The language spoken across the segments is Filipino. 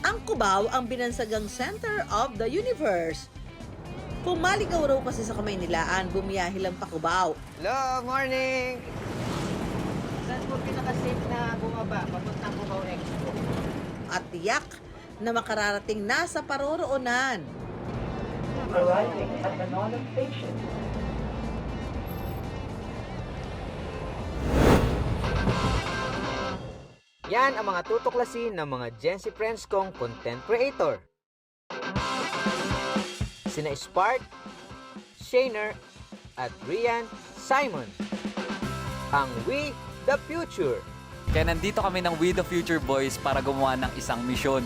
Ang Cubao ang binansagang center of the universe. Kung maligaw raw kasi sa Kamaynilaan, bumiyahe lang pa Cubao. Hello, morning! Saan po pinaka-safe na bumaba papuntang Cubao Expo? At tiyak na makararating na sa paroroonan. Arriving at Manolos Station. Yan ang mga tutuklasin ng mga Gen Z friends kong content creator. Sina Spark, Shaner, at Rian Simon. Ang We The Future Kaya nandito kami ng We The Future Boys para gumawa ng isang misyon.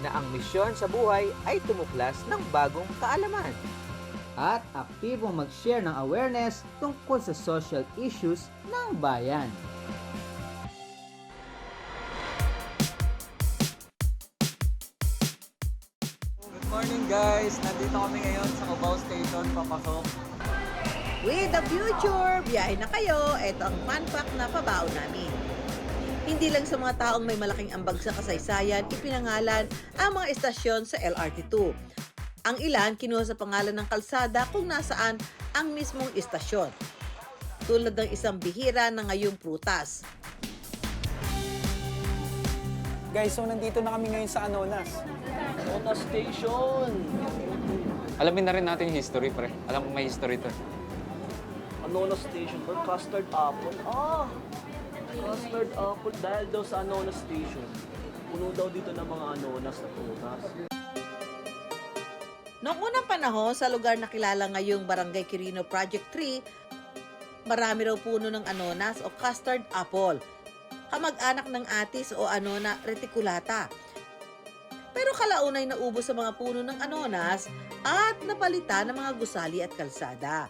na ang misyon sa buhay ay tumuklas ng bagong kaalaman. At aktibong mag-share ng awareness tungkol sa social issues ng bayan. Good morning guys! Nandito kami ngayon sa Cubao Station, papasok. With the future, biyahe na kayo. Ito ang fun fact na pabao namin. Hindi lang sa mga taong may malaking ambag sa kasaysayan, ipinangalan ang mga estasyon sa LRT2. Ang ilan kinuha sa pangalan ng kalsada kung nasaan ang mismong istasyon. Tulad ng isang bihira na ngayong prutas. Guys, so nandito na kami ngayon sa Anonas. Anonas Station. Alamin na rin natin yung history, pre. Alam mo may history to. Anonas Station for custard apple. Custard apple dahil daw sa Anonas Station. Puno daw dito ng mga anonas na prutas. Noong unang panahon, sa lugar na kilala ngayong Barangay Quirino Project 3, marami raw puno ng anonas o custard apple. Kamag-anak ng atis o Anona reticulata. Pero kalaunay naubos sa mga puno ng anonas at napalitan ng mga gusali at kalsada.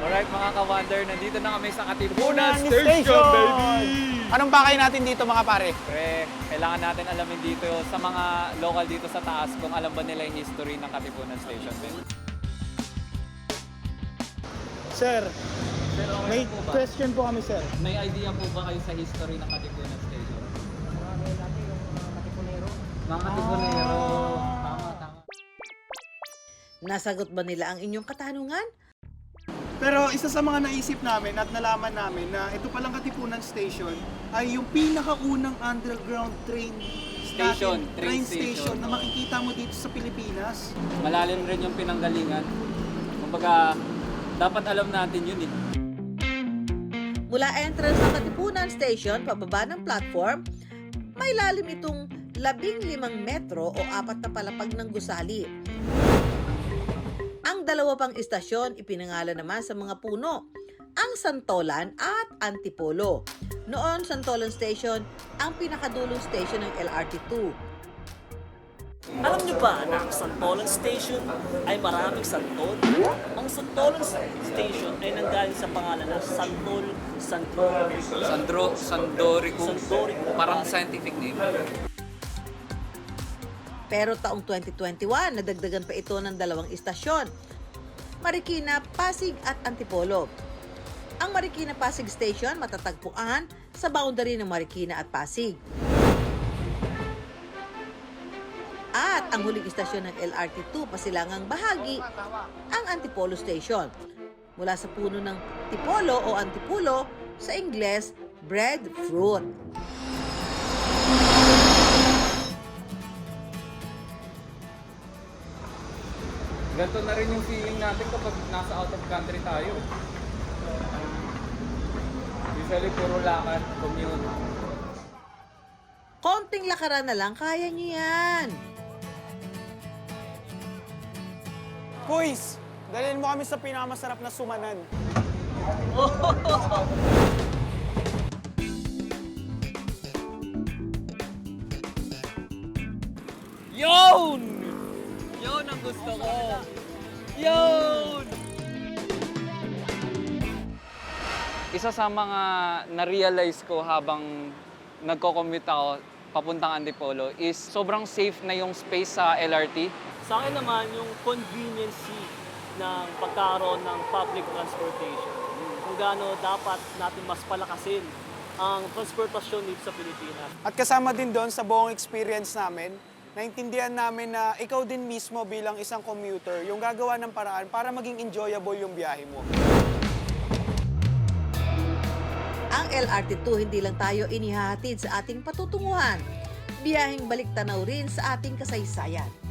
Alright mga ka-wonder, nandito na kami sa Katipunan Katipunan Station, baby! Anong bakay natin dito mga pare? Pre, kailangan natin alamin dito sa mga local dito sa taas kung alam ba nila yung history ng Katipunan Station. Sir, Pero may question po kami sir. May idea po ba kayo sa history ng Katipunan Station? Mga Katipunero. Tama. Nasagot ba nila ang inyong katanungan? Pero isa sa mga naisip namin at nalaman namin na ito palang Katipunan Station ay yung pinakaunang underground train Station, train train station station, na no? makikita mo dito sa Pilipinas. Malalim rin yung pinanggalingan. Kumbaga, dapat alam natin yun eh. Mula entrance ng Katipunan Station, pababa ng platform, may lalim itong 15 metro o 4 na palapag ng gusali. Ang dalawa pang istasyon ipinangalan naman sa mga puno, ang Santolan at Antipolo. Noon, Santolan Station ang pinakadulong station ng LRT2. Alam niyo ba na ang Santolan Station ay maraming santol? Ang Santolan Station ay nanggaling sa pangalan na Sandorico. Sandorico. Parang scientific name. Pero taong 2021, nadagdagan pa ito ng 2 istasyon, Marikina, Pasig at Antipolo. Ang Marikina Pasig Station matatagpuan sa boundary ng Marikina at Pasig. At ang huling istasyon ng LRT2 pasilangang bahagi, ang Antipolo Station. Mula sa puno ng tipolo o antipulo, sa Ingles, breadfruit. Ganito na rin yung feeling natin kapag nasa out of country tayo. Usually puro lakad, commute. Konting lakaran na lang, kaya niyo yan. Boys, dalhin mo kami sa pinakamasarap na sumanan. Yun! Yun ang gusto ko! Yun! Isa sa mga na-realize ko habang nagko-commute ako papuntang Antipolo is sobrang safe na yung space sa LRT. Sa akin naman, yung conveniency ng pagkaroon ng public transportation. Kung gaano dapat natin mas palakasin ang transportasyon dito sa Pilipinas. At kasama din doon sa buong experience namin, naintindihan namin na ikaw din mismo bilang isang commuter yung gagawa ng paraan para maging enjoyable yung biyahe mo. Ang LRT2 hindi lang tayo inihahatid sa ating patutunguhan. Biyaheng balik tanaw rin sa ating kasaysayan.